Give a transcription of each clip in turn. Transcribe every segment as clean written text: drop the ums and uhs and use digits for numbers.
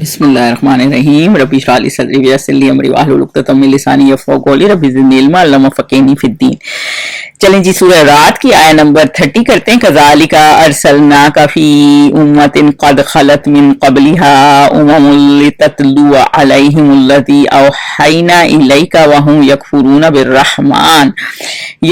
بسم اللہ الرحمن الرحیم ربی اشرح لی صدری ویسر لی امری واحلل عقدۃ من لسانی یفقهوا قولی ربی زدنی علما علما فقہنی فی الدین۔ چلیں جی سورہ رات کی آیت نمبر 30 کرتے ہیں۔ کذالک ارسلناک فی امۃ قد خلت من قبلها امم لتتلو علیہم الذی اوحینا الیک وہم یکفرون بالرحمن،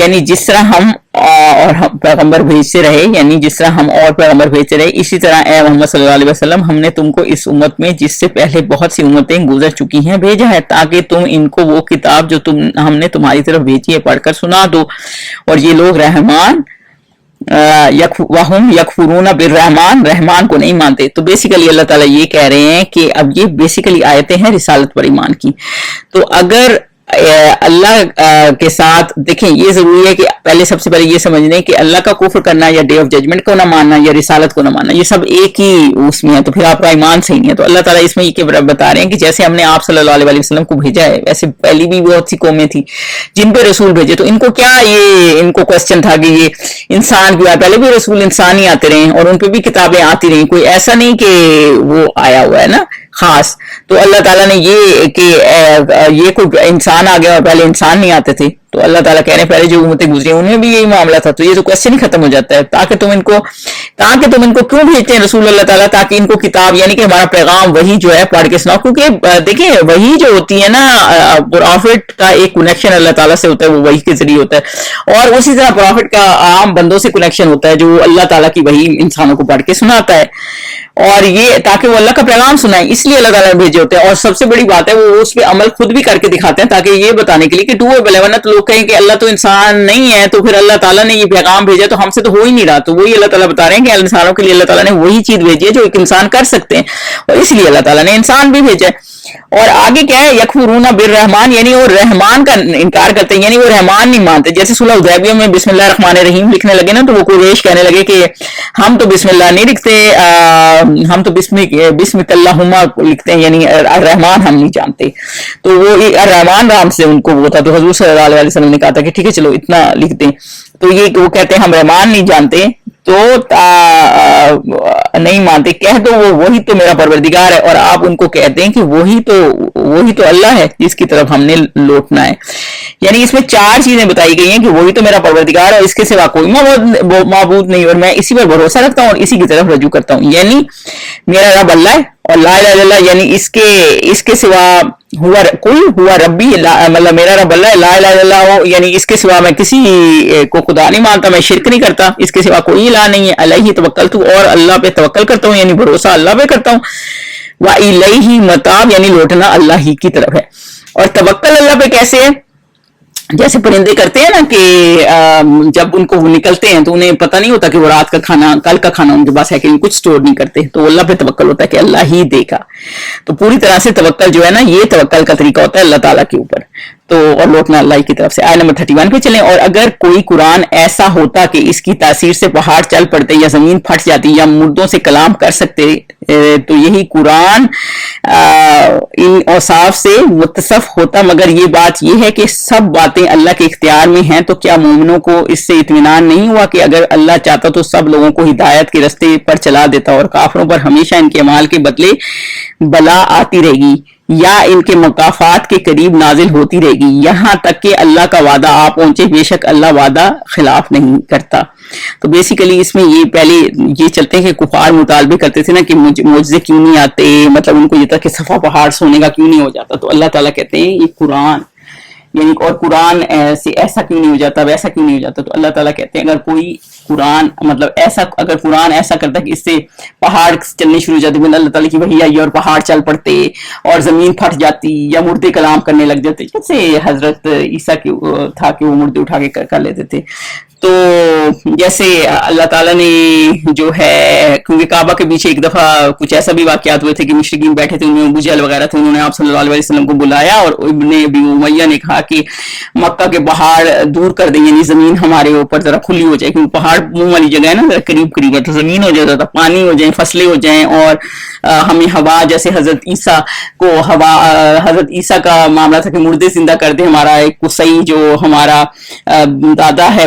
یعنی جس طرح ہم اور پیغمبر بھیجتے رہے، یعنی جس طرح ہم اور پیغمبر بھیجتے رہے، اسی طرح اے محمد صلی اللہ علیہ وسلم ہم نے تم کو اس امت میں جس سے پہلے بہت سی امتیں گزر چکی ہیں بھیجا ہے، تاکہ تم ان کو وہ کتاب جو ہم نے تمہاری طرف بھیجی ہے پڑھ کر سنا دو، اور یہ لوگ رحمان وَهُمْ يَكْفُرُونَ بِالرحمن، رحمان کو نہیں مانتے۔ تو بیسیکلی اللہ تعالیٰ یہ کہہ رہے ہیں کہ اب یہ بیسیکلی آیتیں ہیں رسالت پر ایمان کی۔ تو اگر اللہ کے ساتھ دیکھیں، یہ ضروری ہے کہ پہلے سب سے پہلے یہ سمجھ لیں کہ اللہ کا کفر کرنا یا ڈے آف ججمنٹ کو نہ ماننا یا رسالت کو نہ ماننا، یہ سب ایک ہی اس میں ہے، تو پھر آپ کا ایمان صحیح نہیں ہے۔ تو اللہ تعالیٰ اس میں یہ بتا رہے ہیں کہ جیسے ہم نے آپ صلی اللہ علیہ وسلم کو بھیجا ہے، ویسے پہلی بھی بہت سی قومیں تھی جن پہ رسول بھیجے، تو ان کو کیا یہ ان کو کوشچن تھا کہ یہ انسان کیوں آیا؟ پہلے بھی رسول انسان ہی آتے رہے اور ان پہ بھی کتابیں آتی رہیں، کوئی ایسا نہیں کہ وہ آیا ہوا ہے نا خاص۔ تو اللہ تعالیٰ نے یہ کہ یہ کوئی انسان آ گیا اور پہلے انسان نہیں آتے تھے، تو اللہ تعالیٰ کہہ رہے ہیں پہلے جو امتیں گزری ان میں بھی یہی معاملہ تھا، تو یہ تو کوشچن ہی ختم ہو جاتا ہے۔ تاکہ تم ان کو کیوں بھیجتے ہیں رسول اللہ تعالیٰ؟ تاکہ ان کو کتاب یعنی کہ ہمارا پیغام وہی جو ہے پڑھ کے سناؤ، کیونکہ دیکھیں وہی جو ہوتی ہے نا، پروفٹ کا ایک کنیکشن اللہ تعالیٰ سے ہوتا ہے، وہ وہی کے ذریعے ہوتا ہے، اور اسی طرح پروفٹ کا عام بندوں سے کنیکشن ہوتا ہے جو اللہ تعالیٰ کی وہی انسانوں کو پڑھ کے سناتا ہے، اور یہ تاکہ وہ اللہ کا پیغام سنائیں، اس لیے اللہ تعالیٰ نے بھیجے ہوتے ہیں۔ اور سب سے بڑی بات ہے وہ اس پہ عمل خود بھی کر کے دکھاتے ہیں، تاکہ یہ بتانے کے لیے کہ ڈو بلیون، تو لوگ کہیں کہ اللہ تو انسان نہیں ہے، تو پھر اللہ تعالیٰ نے یہ پیغام بھیجا تو ہم سے تو ہو ہی نہیں رہا، تو وہی اللہ تعالیٰ بتا رہے ہیں کہ انسانوں کے لیے اللہ تعالیٰ نے وہی چیز بھیجی ہے جو ایک انسان کر سکتے ہیں، اور اس لیے اللہ تعالیٰ نے انسان بھی بھیجا ہے۔ اور آگے کیا ہے؟ یکفرون بالرحمن، یعنی وہ رحمان کا انکار کرتے ہیں، یعنی وہ رحمان نہیں مانتے۔ جیسے صلح حدیبیہ میں بسم اللہ الرحمن الرحیم لکھنے لگے نا، تو وہ قریش کہنے لگے کہ ہم تو بسم اللہ نہیں لکھتے، ہم تو بسمک اللہم لکھتے ہیں، یعنی الرحمان ہم نہیں جانتے۔ تو وہ الرحمان رام سے ان کو وہ تھا، تو حضور صلی اللہ علیہ وسلم نے کہا تھا کہ ٹھیک ہے چلو اتنا لکھ دیں، تو یہ وہ کہتے ہیں ہم رحمان نہیں جانتے، تو نہیں مانتے، کہہ دو وہ وہی تو میرا پروردگار ہے، اور آپ ان کو کہتے ہیں کہ وہی تو اللہ ہے جس کی طرف ہم نے لوٹنا ہے۔ یعنی اس میں 4 چیزیں بتائی گئی ہیں کہ وہی تو میرا پروردگار ہے اور اس کے سوا کوئی معبود نہیں، اور میں اسی پر بھروسہ رکھتا ہوں اور اسی کی طرف رجوع کرتا ہوں، یعنی میرا رب اللہ ہے، اور لا الہ الا اللہ یعنی اس کے سوا ہوا ربی، مطلب میرا رب اللہ ہے، لا الہ الا اللہ یعنی اس کے سوا میں کسی کو خدا نہیں مانتا، میں شرک نہیں کرتا، اس کے سوا کوئی الہ نہیں ہے، علیہ توکلت، اور اللہ پہ توکل کرتا ہوں، یعنی بھروسہ اللہ پہ کرتا ہوں، وَإِلَيْهِ مَتَابٌ یعنی لوٹنا اللہ ہی کی طرف ہے۔ اور توکل اللہ پہ کیسے ہے؟ جیسے پرندے کرتے ہیں نا کہ جب ان کو وہ نکلتے ہیں تو انہیں پتہ نہیں ہوتا کہ وہ رات کا کھانا کل کا کھانا ان کے پاس ہے کہ کچھ سٹور نہیں کرتے، تو اللہ پہ توکل ہوتا ہے کہ اللہ ہی دے گا۔ تو پوری طرح سے توکل جو ہے نا، یہ توکل کا طریقہ ہوتا ہے اللہ تعالیٰ کے اوپر، تو اور لوٹنا اللہ کی طرف سے۔ آیت نمبر 31 پہ چلیں۔ اور اگر کوئی قرآن ایسا ہوتا کہ اس کی تاثیر سے پہاڑ چل پڑتے یا زمین پھٹ جاتی یا مردوں سے کلام کر سکتے، تو یہی قرآن ان اوصاف سے متصف ہوتا، مگر یہ بات یہ ہے کہ سب باتیں اللہ کے اختیار میں ہیں، تو کیا مومنوں کو اس سے اطمینان نہیں ہوا کہ اگر اللہ چاہتا تو سب لوگوں کو ہدایت کے رستے پر چلا دیتا، اور کافروں پر ہمیشہ ان کے اعمال کے بدلے بلا آتی رہے گی یا ان کے مکافات کے قریب نازل ہوتی رہے گی، یہاں تک کہ اللہ کا وعدہ آ پہنچے، بے شک اللہ وعدہ خلاف نہیں کرتا۔ تو بیسیکلی اس میں یہ پہلے یہ چلتے ہیں کہ کفار مطالبے کرتے تھے نا کہ معجزے کیوں نہیں آتے، مطلب ان کو یہ تھا کہ صفا پہاڑ سونے کا کیوں نہیں ہو جاتا، تو اللہ تعالیٰ کہتے ہیں یہ قرآن یعنی، اور قرآن سے ایسا کیوں نہیں ہو جاتا، ویسا کیوں نہیں ہو جاتا، تو اللہ تعالیٰ کہتے ہیں اگر کوئی قرآن مطلب ایسا اگر قرآن ایسا کرتا کہ اس سے پہاڑ چلنے شروع ہو جاتے، اللہ تعالیٰ کی وحی آئی اور پہاڑ چل پڑتے اور زمین پھٹ جاتی یا مردے کلام کرنے لگ جاتے، جیسے حضرت عیسیٰ کی تھا کہ وہ مردے اٹھا کے کر لیتے تھے۔ تو جیسے اللہ تعالیٰ نے جو ہے، کیونکہ کعبہ کے پیچھے ایک دفعہ کچھ ایسا بھی واقعات ہوئے تھے کہ مشرکین بیٹھے تھے، ان میں ابو جہل وغیرہ تھے، انہوں نے آپ صلی اللہ علیہ وسلم کو بلایا اور ابن ابی امیہ نے کہا کہ مکہ کے پہاڑ دور کر دیں، یعنی زمین ہمارے اوپر ذرا کھلی ہو جائے، کیونکہ پہاڑ منہ والی جگہ ہے نا، ذرا قریب قریب ہے، تو زمین ہو جائے، پانی ہو جائیں، فصلیں ہو جائیں، اور ہمیں ہوا، جیسے حضرت عیسیٰ کو ہوا، حضرت عیسیٰ کا معاملہ تھا کہ مردے زندہ کر دیں، ہمارا ایک قصی جو ہمارا دادا ہے،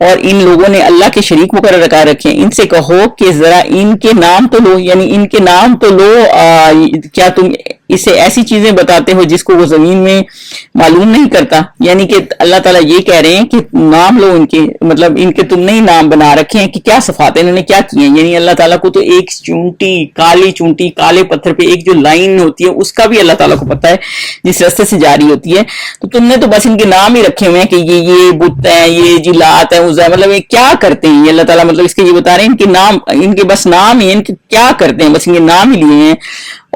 اور ان لوگوں نے اللہ کے شریک مقرر رکھا رکھے ہیں، ان سے کہو کہ ذرا ان کے نام تو لو، یعنی ان کے نام تو لو، کیا تم اسے ایسی چیزیں بتاتے ہو جس کو وہ زمین میں معلوم نہیں کرتا؟ یعنی کہ اللہ تعالیٰ یہ کہہ رہے ہیں کہ نام لو ان کے، مطلب ان کے تم نے نام بنا رکھے ہیں کہ کیا صفات ہیں، انہوں نے کیا کیے ہیں۔ یعنی اللہ تعالیٰ کو تو ایک چونٹی کالے پتھر پہ ایک جو لائن ہوتی ہے اس کا بھی اللہ تعالیٰ کو پتا ہے جس راستے سے جاری ہوتی ہے، تو تم نے تو بس ان کے نام ہی رکھے ہوئے ہیں کہ یہ بت ہیں، یہ جلات ہیں، مطلب یہ کیا کرتے ہیں، یہ اللہ تعالیٰ مطلب اس کے یہ بتا رہے ہیں ان کے نام، ان کے بس نام ہی، ان کے کیا کرتے ہیں، بس ان کے نام ہی لیے ہیں۔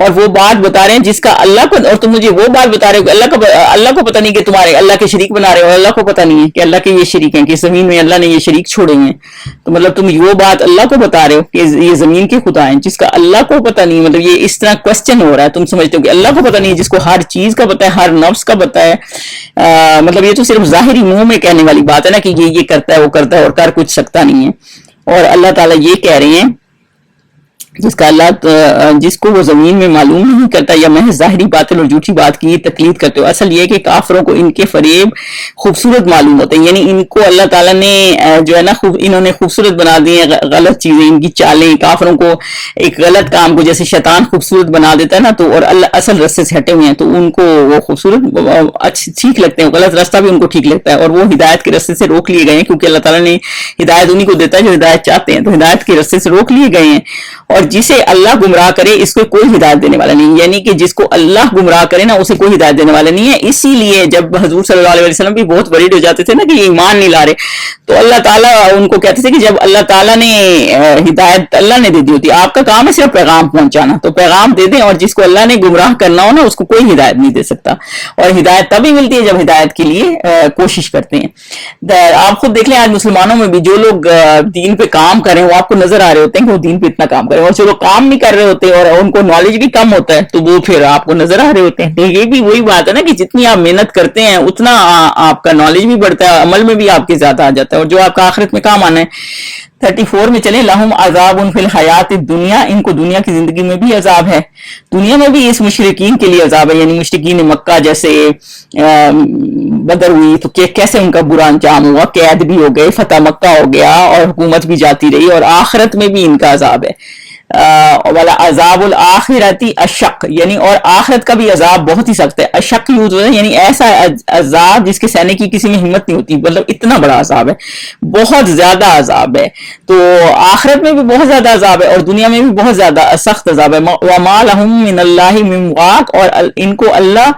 اور وہ بات بتا رہے ہیں جس کا اللہ کو، اور تم مجھے وہ بات بتا رہے ہو کہ اللہ کو پتہ نہیں کہ تمہارے اللہ کے شریک بنا رہے ہو، اللہ کو پتہ نہیں ہے کہ اللہ کے یہ شریک ہیں، کہ زمین میں اللہ نے یہ شریک چھوڑے ہیں، تو مطلب تم وہ بات اللہ کو بتا رہے ہو کہ یہ زمین کے خدا ہیں جس کا اللہ کو پتہ نہیں، مطلب یہ اس طرح کوسچن ہو رہا ہے، تم سمجھتے ہو کہ اللہ کو پتہ نہیں جس کو ہر چیز کا پتہ ہے، ہر نفس کا پتہ ہے، مطلب یہ تو صرف ظاہری منہ میں کہنے والی بات ہے نا کہ یہ کرتا ہے وہ کرتا ہے اور کر کچھ سکتا نہیں ہے۔ اور اللہ تعالیٰ یہ کہہ رہے ہیں جس کو وہ زمین میں معلوم نہیں کرتا، یا محض ظاہری باطل اور جھوٹی بات کی تقلید کرتے ہو۔ اصل یہ کہ کافروں کو ان کے فریب خوبصورت معلوم ہوتے ہیں، یعنی ان کو اللہ تعالیٰ نے جو ہے نا انہوں نے خوبصورت بنا دی ہیں غلط چیزیں، ان کی چالیں، کافروں کو ایک غلط کام کو جیسے شیطان خوبصورت بنا دیتا ہے نا، تو اور اللہ اصل راستے سے ہٹے ہوئے ہیں تو ان کو وہ خوبصورت ٹھیک لگتے ہیں، غلط راستہ بھی ان کو ٹھیک لگتا ہے، اور وہ ہدایت کے راستے سے روک لیے گئے ہیں، کیونکہ اللہ تعالیٰ نے ہدایت انہیں کو دیتا ہے جو ہدایت چاہتے ہیں، تو ہدایت کے راستے سے روک لیے گئے ہیں۔ اور جسے اللہ گمراہ کرے اس کو کوئی ہدایت دینے والا نہیں، یعنی کہ جس کو اللہ گمراہ کرے نا اسے کوئی ہدایت دینے والا نہیں ہے۔ اسی لیے جب حضور صلی اللہ علیہ وسلم بھی بہت ورڈ ہو جاتے تھے نا کہ یہ ایمان نہیں لا رہے، تو اللہ تعالیٰ ان کو کہتے تھے کہ جب اللہ تعالیٰ نے ہدایت اللہ نے دے دی ہوتی، آپ کا کام ہے صرف پیغام پہنچانا، تو پیغام دے دیں، اور جس کو اللہ نے گمراہ کرنا ہو نا اس کو کوئی ہدایت نہیں دے سکتا، اور ہدایت تبھی ملتی ہے جب ہدایت کے لیے کوشش کرتے ہیں۔ آپ خود دیکھ لیں آج مسلمانوں میں بھی جو لوگ دین پہ کام کر رہے ہیں وہ آپ کو نظر آ رہے ہوتے ہیں کہ وہ دین پہ اتنا کام کر رہے ہیں، اور جو لوگ کام نہیں کر رہے ہوتے اور ان کو نالج بھی کم ہوتا ہے تو وہ پھر آپ کو نظر آ رہے ہوتے ہیں۔ یہ بھی وہی بات ہے نا کہ جتنی آپ محنت کرتے ہیں اتنا آپ کا نالج بھی بڑھتا ہے، عمل میں بھی آپ کے زیادہ آ جاتا ہے، اور جو آپ کا آخرت میں کام آنا ہے۔ 34 میں چلیں، لہم عذاب فی الحیات الدنیا، ان کو دنیا کی زندگی میں بھی عذاب ہے، دنیا میں بھی اس مشرکین کے لیے عذاب ہے، یعنی مشرکین مکہ جیسے بدر ہوئی تو کیسے ان کا برا انجام ہوا، قید بھی ہو گئے، فتح مکہ ہو گیا اور حکومت بھی جاتی رہی، اور آخرت میں بھی ان کا عذاب ہے۔ والا عذاب الآخرتی اشق، یعنی اور آخرت کا بھی عذاب بہت ہی سخت ہے۔ اشق یوز ہوتا ہے یعنی ایسا عذاب جس کے سہنے کی کسی میں ہمت نہیں ہوتی، مطلب اتنا بڑا عذاب ہے، بہت زیادہ عذاب ہے، تو آخرت میں بھی بہت زیادہ عذاب ہے اور دنیا میں بھی بہت زیادہ سخت عذاب ہے۔ وما لهم من اللہ من واق، اور ان کو اللہ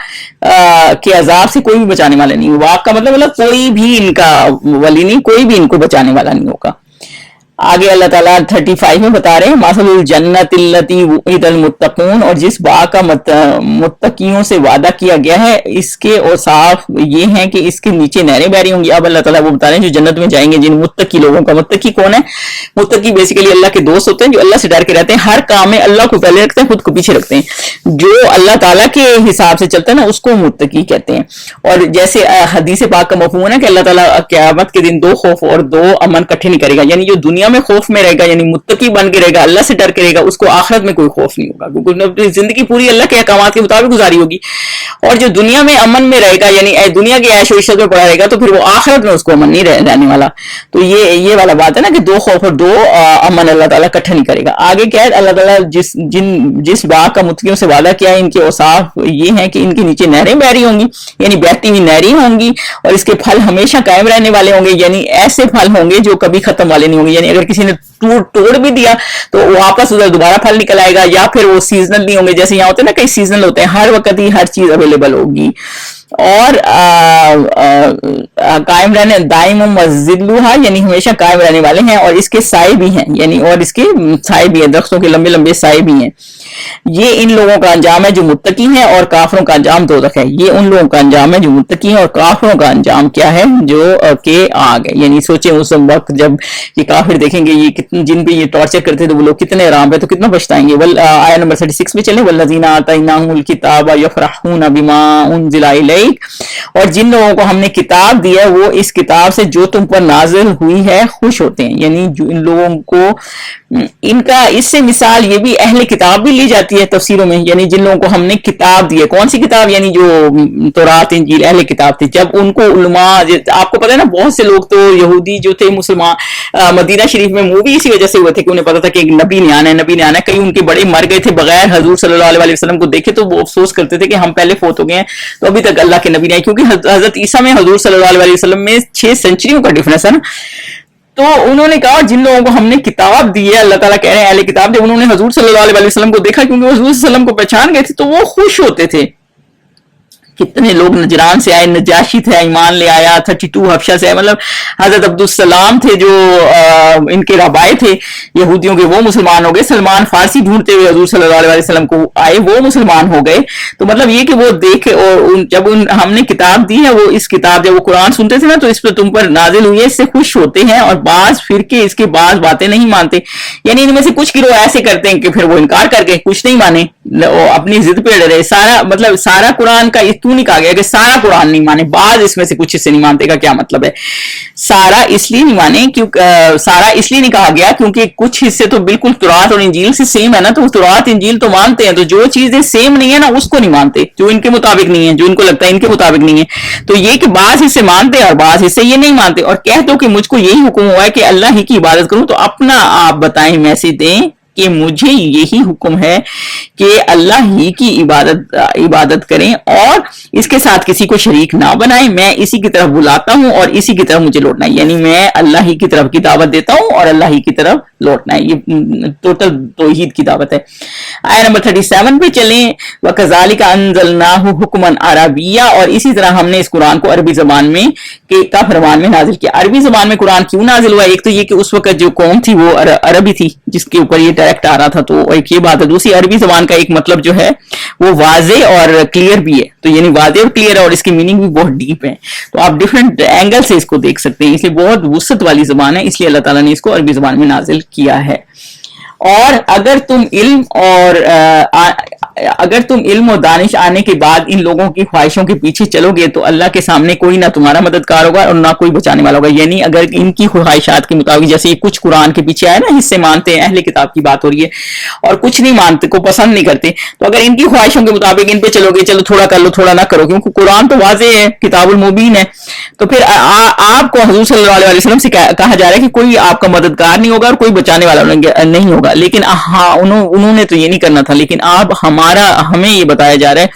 کے عذاب سے کوئی بھی بچانے والا نہیں، واق کا مطلب کوئی بھی ان کا ولی نہیں، کوئی بھی ان کو بچانے والا نہیں ہوگا۔ آگے اللہ تعالیٰ 35 میں بتا رہے ہیں مثل الجنت التی وعد المتقون، اور جس باغ کا متقیوں سے وعدہ کیا گیا ہے اس کے اوصاف یہ ہیں کہ اس کے نیچے نہریں بہ رہی ہوں گی۔ اب اللہ تعالیٰ وہ بتا رہے ہیں جو جنت میں جائیں گے جن متقی لوگوں کا۔ متقی کون ہے؟ متقی بیسیکلی اللہ کے دوست ہوتے ہیں جو اللہ سے ڈر کے رہتے ہیں، ہر کام میں اللہ کو پہلے رکھتے ہیں، خود کو پیچھے رکھتے ہیں، جو اللہ تعالیٰ کے حساب سے چلتا ہے نا اس کو متقی کہتے ہیں۔ اور جیسے حدیث پاک کا مفہوم ہے نا کہ اللہ تعالیٰ قیامت کے دن 2 خوف اور 2 امن کٹھے نہیں کرے گا، یعنی جو دنیا میں خوف میں رہے گا یعنی متقی بن کے رہے گا، اللہ سے ڈر کے رہے گا، اس کو آخرت میں کوئی خوف نہیں ہوگا کیونکہ اپنی زندگی پوری اللہ کے احکامات کے مطابق گزاری ہوگی۔ اور جو دنیا میں امن میں رہے گا یعنی دنیا کی عیش و عشرت میں پڑا رہے گا تو پھر وہ آخرت میں اس کو امن نہیں رہنے والا۔ تو یہ والا بات ہے نا کہ 2 خوف اور 2 امن اللہ تعالیٰ اکٹھا نہیں کرے گا۔ آگے کیا ہے، اللہ تعالیٰ جس باغ کا متقیوں سے وعدہ کیا ہے ان کے اوصاف یہ ہیں کہ ان کے نیچے نہریں بہ رہی ہوں گی، یعنی بہتی ہوئی نہریں ہوں گی، اور اس کے پھل ہمیشہ قائم رہنے والے ہوں گے، یعنی ایسے پھل ہوں گے جو کبھی ختم والے نہیں ہوں گے، یعنی اگر کسی نے توڑ بھی دیا تو واپس ادھر دوبارہ پھل نکل آئے گا، یا پھر وہ سیزنل نہیں ہوں گے، جیسے یہاں ہوتے ہیں نا کئی سیزنل ہوتے ہیں، ہر وقت ہی ہر چیز اویلیبل ہوگی۔ اور قائم رہنے دائم مذلھا، یعنی ہمیشہ قائم رہنے والے ہیں، اور اس کے سائے بھی ہیں، یعنی اور اس کے سائے بھی ہیں، درختوں کے لمبے لمبے سائے بھی ہیں۔ یہ ان لوگوں کا انجام ہے جو متقی ہیں، اور کافروں کا انجام دوزخ ہے۔ یہ ان لوگوں کا انجام ہے جو متقی ہیں، اور کافروں کا انجام کیا ہے؟ جو کہ آگ ہے۔ یعنی سوچیں اس وقت جب یہ کافر دیکھیں گے یہ جن پہ یہ ٹارچر کرتے تو وہ لوگ کتنے آرام پہ تو کتنا پچھتائیں گے۔ آیت نمبر 36 میں چلیں، والذین آتیناہم الکتاب یفرحون بما انزل الیک، اور جن لوگوں کو ہم نے کتاب دی ہے وہ اس کتاب سے جو تم پر نازل ہوئی ہے خوش ہوتے ہیں. یعنی جو ان لوگوں کو ان کا اس سے مثال یہ بھی اہل کتاب بھی لی جاتی ہے تفسیروں میں. یعنی جن لوگوں کو ہم نے کتاب دی ہے, کون سی کتاب؟ یعنی جو تورات انجیل اہل کتاب تھی. جب ان کو علماء, آپ کو پتا ہے نا بہت سے لوگ تو یہودی جو تھے مسلمان مدینہ شریف میں مووی اسی وجہ سے ہوئے تھے کہ انہیں پتا تھا کہ ایک نبی نے آنا ہے, نبی نے آنا ہے. کئی ان کے بڑے مر گئے تھے بغیر حضور صلی اللہ علیہ وسلم کو دیکھے, تو وہ افسوس کرتے تھے کہ ہم پہلے فوت ہو گئے ہیں تو ابھی تک اللہ کے نبی نہیں آئے, کیونکہ حضرت عیسیٰ میں حضور صلی اللہ علیہ وسلم میں 6 سینچریوں کا ڈفرنس ہے نا. تو انہوں نے کہا جن لوگوں کو ہم نے کتاب دی ہے, اللہ تعالیٰ کہہ رہے ہیں اہل کتاب دے, انہوں نے حضور صلی اللہ علیہ وسلم کو دیکھا کیونکہ وہ حضور صلی اللہ علیہ وسلم کو پہچان گئے تھے تو وہ خوش ہوتے تھے. کتنے لوگ نجران سے آئے, نجاشی تھے ایمان لے آیا, 32 حبشہ سے آئے, مطلب حضرت عبدالسلام تھے جو ان کے ربائے تھے یہودیوں کے, وہ مسلمان ہو گئے. سلمان فارسی ڈھونڈتے ہوئے حضور صلی اللہ علیہ وسلم کو آئے, وہ مسلمان ہو گئے. تو مطلب یہ کہ وہ دیکھے, اور جب ہم نے کتاب دی ہے, وہ اس کتاب جب وہ قرآن سنتے تھے نا تو اس پہ تم پر نازل ہوئی ہے, اس سے خوش ہوتے ہیں. اور بعض فرقے اس کے بعض باتیں نہیں مانتے, یعنی ان میں سے کچھ گروہ ایسے کرتے ہیں کہ پھر وہ انکار کر کے کچھ نہیں مانے, اپنی ضد پہ اڑے رہے. سارا قرآن کا کیوں نہیں کہا گیا کہ سارا قرآن نہیں مانے, بعض اس میں سے کچھ حصے نہیں مانتے کا کیا مطلب ہے؟ سارا اس لیے نہیں مانے سارا اس لیے نہیں کہا گیا کیونکہ کچھ حصے تو بالکل تورات اور انجیل سے سیم ہے نا, تو تورات انجیل تو مانتے ہیں, تو جو چیزیں سیم نہیں ہے نا اس کو نہیں مانتے, جو ان کے مطابق نہیں ہے, جو ان کو لگتا ہے ان کے مطابق نہیں ہے. تو یہ کہ بعض حصے مانتے ہیں اور بعض حصے یہ نہیں مانتے. اور کہہ دو کہ مجھ کو یہی حکم ہوا ہے کہ اللہ ہی کی عبادت کروں, تو اپنا آپ بتائیں میسج دیں کہ مجھے یہی حکم ہے کہ اللہ ہی کی عبادت کریں اور اس کے ساتھ کسی کو شریک نہ بنائیں. میں اسی کی طرف بلاتا ہوں اور اسی کی طرف مجھے لوٹنا ہے, یعنی میں اللہ ہی کی طرف کی دعوت دیتا ہوں اور اللہ ہی کی طرف لوٹنا ہے. یہ ٹوٹل توحید کی دعوت ہے. آیت نمبر 37 پہ چلیں. وَكَذَلِكَ أَنزَلْنَاهُ حُكْمًا عَرَبِيًّا, اور اسی طرح ہم نے اس قرآن کو عربی زبان میں کا فرمان میں نازل کیا. عربی زبان میں قرآن کیوں نازل ہوا؟ ایک تو یہ کہ اس وقت جو قوم تھی وہ عربی تھی جس کے اوپر یہ ڈائریکٹ آ رہا تھا, تو ایک یہ بات ہے. دوسری عربی زبان کا ایک مطلب جو ہے وہ واضح اور کلیئر بھی ہے, تو یعنی واضح اور کلیئر ہے اور اس کی میننگ بھی بہت ڈیپ ہے, تو آپ ڈفرینٹ اینگل سے اس کو دیکھ سکتے ہیں. اس لیے بہت وسعت والی زبان ہے, اس لیے اللہ تعالیٰ نے اس کو عربی زبان میں نازل کیا ہے. اور اگر تم علم اور دانش آنے کے بعد ان لوگوں کی خواہشوں کے پیچھے چلو گے تو اللہ کے سامنے کوئی نہ تمہارا مددگار ہوگا اور نہ کوئی بچانے والا ہوگا. یعنی اگر ان کی خواہشات کے مطابق, جیسے یہ کچھ قرآن کے پیچھے آئے نا, حصے مانتے ہیں, اہل کتاب کی بات ہو رہی ہے, اور کچھ نہیں مانتے, کو پسند نہیں کرتے, تو اگر ان کی خواہشوں کے مطابق ان پہ چلو گے, چلو تھوڑا کر لو تھوڑا نہ کرو, کیونکہ قرآن تو واضح ہے, کتاب المبین ہے, تو پھر آپ کو حضور صلی اللہ علیہ وسلم سے کہا جا رہا ہے کہ کوئی آپ کا مددگار نہیں ہوگا اور کوئی بچانے والا نہیں ہوگا. لیکن ہاں انہوں نے تو یہ نہیں کرنا تھا, لیکن ہمیں یہ بتایا جا رہا ہے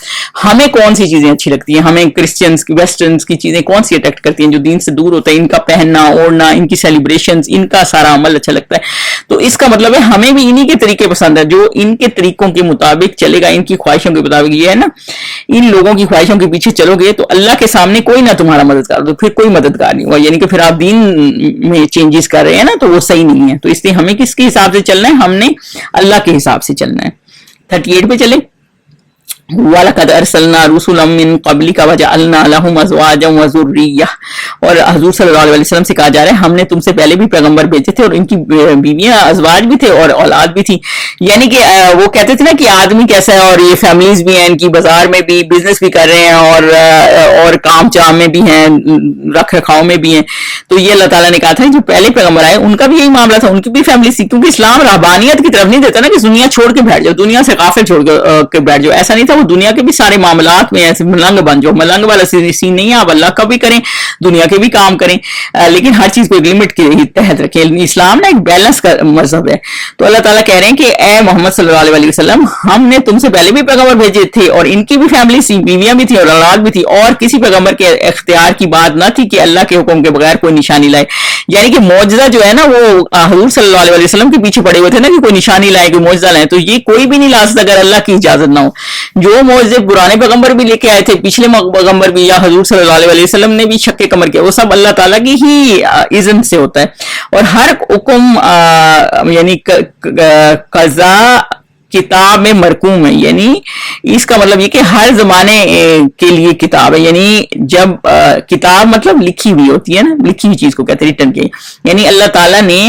ہمیں کون سی چیزیں اچھی لگتی ہیں, ہمیں کرسچنز کی ویسٹرنز کی چیزیں کون سی اٹریکٹ کرتی ہیں جو دین سے دور ہوتا ہے, ان کا پہننا اوڑھنا, ان کی سیلیبریشنز, ان کا سارا عمل اچھا لگتا ہے. تو اس کا مطلب ہے ہمیں بھی انہی کے طریقے پسند ہے, جو ان کے طریقوں کے مطابق چلے گا, ان کی خواہشوں کے مطابق. یہ ہے نا, ان لوگوں کی خواہشوں کے پیچھے چلو گے تو اللہ کے سامنے کوئی نہ تمہارا مددگار, تو پھر کوئی مددگار نہیں ہوگا, یعنی کہ پھر آپ دین میں چینجز کر رہے ہیں نا, تو وہ صحیح نہیں ہے. تو اس لیے ہمیں کس کے حساب سے چلنا ہے؟ ہم نے اللہ کے حساب سے چلنا ہے. 38 پہ چلیں. وَلَقَدْ أَرْسَلْنَا رُسُلًا مِّن قَبْلِكَ وَجَعَلْنَا لَهُمْ أَزْوَاجًا وَذُرِّيَّةً, اور حضور صلی اللہ علیہ وسلم سے کہا جا رہا ہے ہم نے تم سے پہلے بھی پیغمبر بھیجے تھے اور ان کی بیویاں ازواج بھی تھے اور اولاد بھی تھی. یعنی کہ وہ کہتے تھے نا کہ آدمی کیسا ہے, اور یہ فیملیز بھی ہیں, ان کی بازار میں بھی بزنس بھی کر رہے ہیں اور کام چام میں بھی ہیں, رکھ رکھاؤ میں بھی ہیں. تو یہ اللہ تعالیٰ نے کہا تھا جو پہلے پیغمبر آئے ان کا بھی یہی معاملہ تھا, ان کی بھی فیملی تھی, کیونکہ اسلام رہبانیت کی طرف نہیں دیتا نا کہ دنیا چھوڑ کے بیٹھ جاؤ, دنیا سے غافل چھوڑ کے بیٹھ جاؤ, ایسا نہیں تھا. وہ دنیا کے بھی سارے معاملات میں ایسے ملنگ بن جاؤ, ملنگ والا سین نہیں ہے. آپ اللہ کا بھی کریں, دنیا کے بھی کام کریں, لیکن ہر چیز کو ایک لمٹ کے تحت رکھیں. اسلام نا ایک بیلنس کا مذہب ہے. تو اللہ تعالیٰ کہہ رہے ہیں کہ اے محمد صلی اللہ علیہ وسلم, ہم نے تم سے پہلے بھی پیغمبر بھیجے تھے اور ان کی بھی فیملی تھی, بیویاں بھی تھی اور اولاد بھی تھی, اور کسی پیغمبر کے اختیار کی بات نہ تھی کہ اللہ کے حکم کے بغیر کوئی نشانی لائے. یعنی کہ معجزہ جو ہے نا وہ حضور صلی اللہ علیہ وسلم کے پیچھے پڑے ہوئے تھے نا کہ کوئی نشانی لائے, کوئی معجزہ لائے, تو یہ کوئی بھی نہیں لا سکتا اگر اللہ کی اجازت نہ ہو. جو معجزے پرانے پیغمبر بھی لے کے آئے تھے, پچھلے پیغمبر بھی, یا حضور صلی اللہ علیہ وسلم نے بھی شق کمر کیا, وہ سب اللہ تعالیٰ کی ہی اذن سے ہوتا ہے. اور ہر حکم یعنی قضا کتاب میں مرقوم ہے, یعنی اس کا مطلب یہ کہ ہر زمانے کے لیے کتاب ہے. یعنی جب کتاب مطلب لکھی ہوئی ہوتی ہے نا, لکھی ہوئی چیز کو کہتے ہیں ریٹن کی, یعنی اللہ تعالیٰ نے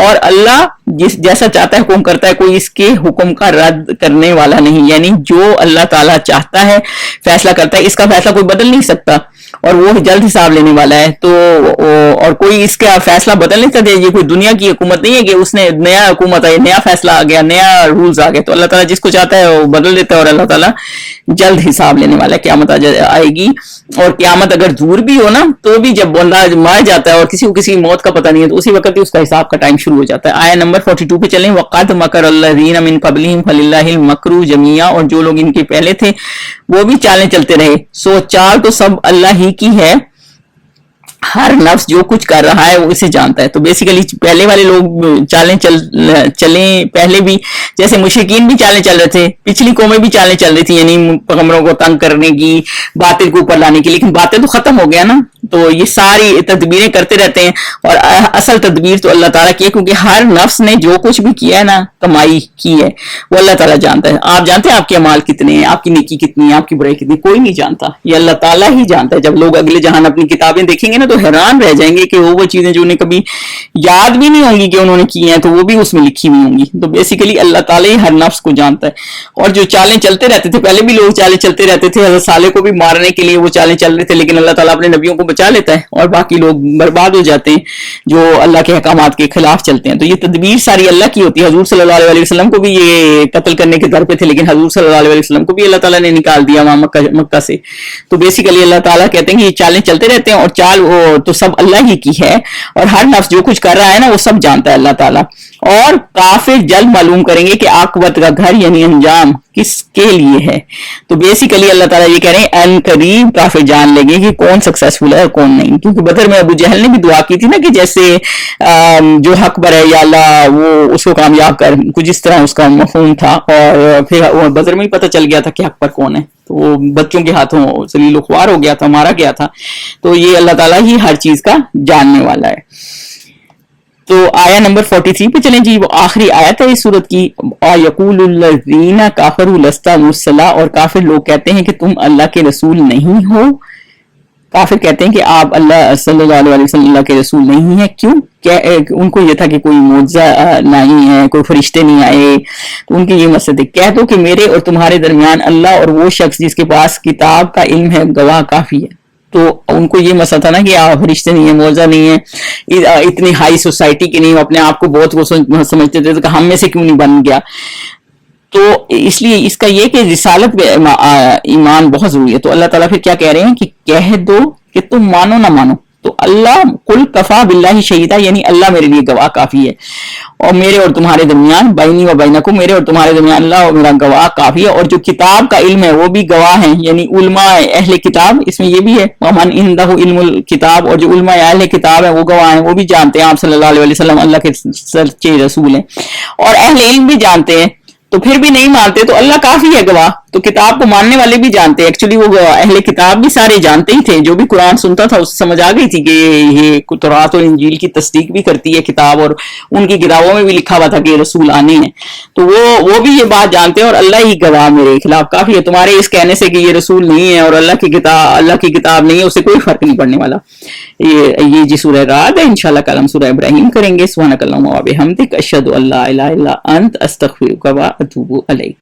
اور اللہ جیسا چاہتا ہے حکم کرتا ہے، کوئی اس کے حکم کا رد کرنے والا نہیں، یعنی جو اللہ تعالیٰ چاہتا ہے فیصلہ کرتا ہے، اس کا فیصلہ کوئی بدل نہیں سکتا، اور وہ جلد حساب لینے والا ہے۔ تو اور کوئی اس کا فیصلہ بدل نہیں سکتا، یہ کوئی دنیا کی حکومت نہیں ہے کہ اس نے نیا حکومت آئی، نیا فیصلہ آ گیا، نیا رولز آ گئے، تو اللہ تعالیٰ جس کو چاہتا ہے وہ بدل دیتا ہے، اور اللہ تعالیٰ جلد حساب لینے والا ہے۔ قیامت آئے گی، اور قیامت اگر دور بھی ہو نا تو بھی جب بندہ مار جاتا ہے اور کسی کو کسی موت کا پتہ نہیں ہے تو اسی وقت ہی اس کا حساب کا ٹائم شروع ہو جاتا ہے۔ آیت نمبر 42 پہ چلیں، وَقَدْ مَكَرَ الَّذِينَ مِن قَبْلِهِمْ فَلِلَّهِ الْمَكْرُ جَمِيعًا، اور جو لوگ ان کے پہلے تھے وہ بھی چالیں چلتے رہے، سو چال تو سب اللہ ہی کی ہے، ہر نفس جو کچھ کر رہا ہے وہ اسے جانتا ہے۔ تو بیسیکلی پہلے والے لوگ چالیں چلیں، پہلے بھی جیسے مشرکین بھی چالیں چل رہے تھے، پچھلی قومیں بھی چالیں چل رہی تھی، یعنی پیغمبروں کو تنگ کرنے کی، باطل کو اوپر لانے کی، لیکن باطل تو ختم ہو گیا نا، تو یہ ساری تدبیریں کرتے رہتے ہیں، اور اصل تدبیر تو اللہ تعالیٰ کی ہے، کیونکہ ہر نفس نے جو کچھ بھی کیا ہے نا، کمائی کی ہے، وہ اللہ تعالیٰ جانتا ہے۔ آپ جانتے ہیں آپ کے اعمال کتنے ہیں، آپ کی نیکی کتنی ہے، آپ کی برائی کتنی، کوئی نہیں جانتا، یہ اللہ تعالیٰ ہی جانتا ہے۔ جب لوگ اگلے جہان اپنی کتابیں دیکھیں گے نا تو حیران رہ جائیں گے کہ وہ چیزیں جو انہیں کبھی یاد بھی نہیں ہوں گی کہ انہوں نے کی ہیں تو وہ بھی اس میں لکھی ہوئی ہوں گی۔ تو بیسیکلی اللہ تعالیٰ ہی ہر نفس کو جانتا ہے، اور جو چالیں چلتے رہتے تھے، پہلے بھی لوگ چالیں چلتے رہتے تھے، حضرت صالح کو بھی مارنے کے لیے وہ چالیں چل رہے تھے، لیکن اللہ تعالیٰ اپنے نبیوں کو بچا لیتا ہے اور باقی لوگ برباد ہو جاتے ہیں جو اللہ کے احکامات کے خلاف چلتے ہیں۔ تو یہ تدبیر ساری اللہ کی ہوتی ہے۔ حضور صلی اللہ علیہ وسلم کو بھی یہ قتل کرنے کے در پہ تھے، لیکن حضور صلی اللہ علیہ وسلم کو بھی اللہ تعالیٰ نے نکال دیا وہاں مکہ سے۔ تو بیسیکلی اللہ تعالیٰ کہتے ہیں کہ یہ چالیں چلتے رہتے ہیں، اور چال تو سب اللہ ہی کی ہے، اور ہر نفس جو کچھ کر رہا ہے نا وہ سب جانتا ہے اللہ تعالیٰ۔ اور کافر جلد معلوم کریں گے کہ عاقبت کا گھر یعنی انجام کس کے لیے ہے۔ تو بیسیکلی اللہ تعالیٰ یہ کہہ رہے ہیں ان قریب کافر جان لیں گے کہ کون سکسیسفل ہے اور کون نہیں، کیونکہ بدر میں ابو جہل نے بھی دعا کی تھی نا کہ جیسے جو حق پر ہے یا اللہ وہ اس کو کامیاب کر، کچھ اس طرح اس کا مفہوم تھا، اور پھر بدر میں ہی پتہ چل گیا تھا کہ حق پر کون ہے، تو وہ بچوں کے ہاتھوں ذلیل و خوار ہو گیا تھا، مارا گیا تھا۔ تو یہ اللہ تعالیٰ ہی ہر چیز کا جاننے والا ہے۔ تو آیا نمبر 43 پہ چلیں جی، وہ آخری آیت ہے اس صورت کی۔ یقول الذین کافروا لست مرسلا، اور کافر لوگ کہتے ہیں کہ تم اللہ کے رسول نہیں ہو۔ کافر کہتے ہیں کہ آپ اللہ صلی اللہ علیہ وسلم اللہ کے رسول نہیں ہیں، کیوں؟ ان کو یہ تھا کہ کوئی معجزہ نہیں ہے، کوئی فرشتے نہیں آئے، تو ان کی یہ مقصد ہے، کہہ دو کہ میرے اور تمہارے درمیان اللہ اور وہ شخص جس کے پاس کتاب کا علم ہے گواہ کافی ہے۔ تو ان کو یہ مسئلہ تھا نا کہ آپ فرشتے نہیں ہیں، معجزہ نہیں ہے، اتنی ہائی سوسائٹی کی نہیں، اپنے آپ کو بہت وہ سمجھتے تھے کہ ہم میں سے کیوں نہیں بن گیا۔ تو اس لیے اس کا یہ کہ رسالت پہ ایمان بہت ضروری ہے۔ تو اللہ تعالیٰ پھر کیا کہہ رہے ہیں کہ کہہ دو کہ تم مانو نہ مانو، تو اللہ قل کفا باللہ شہیدہ، یعنی اللہ میرے لیے گواہ کافی ہے، اور میرے اور تمہارے درمیان بینی و بینکم، میرے اور تمہارے درمیان اللہ اور میرا گواہ کافی ہے، اور جو کتاب کا علم ہے وہ بھی گواہ ہیں، یعنی علماء اہل کتاب، اس میں یہ بھی ہے ومن عنده علم الکتاب، اور جو علماء اہل کتاب ہیں وہ گواہ ہیں، وہ بھی جانتے ہیں آپ صلی اللہ علیہ وسلم اللہ کے سچے رسول ہیں، اور اہل علم بھی جانتے ہیں، تو پھر بھی نہیں مانتے تو اللہ کافی ہے گواہ۔ تو کتاب کو ماننے والے بھی جانتے ہیں، ایکچولی وہ اہل کتاب بھی سارے جانتے ہی تھے، جو بھی قرآن سنتا تھا اس سے سمجھ آ گئی تھی کہ یہ تورات اور انجیل کی تصدیق بھی کرتی ہے کتاب، اور ان کی کتابوں میں بھی لکھا ہوا تھا کہ یہ رسول آنے ہیں، تو وہ بھی یہ بات جانتے ہیں، اور اللہ ہی گواہ میرے خلاف کافی ہے۔ تمہارے اس کہنے سے کہ یہ رسول نہیں ہے اور اللہ کی کتاب نہیں ہے، اس سے کوئی فرق نہیں پڑنے والا۔ یہ جی سورہ رعد ہے، انشاءاللہ کل ہم سورہ ابراہیم کریں گے۔ سبحانک اللہم و بحمدک، اشہد ان لا الہ الا انت، استغفرک و اتوب الیک۔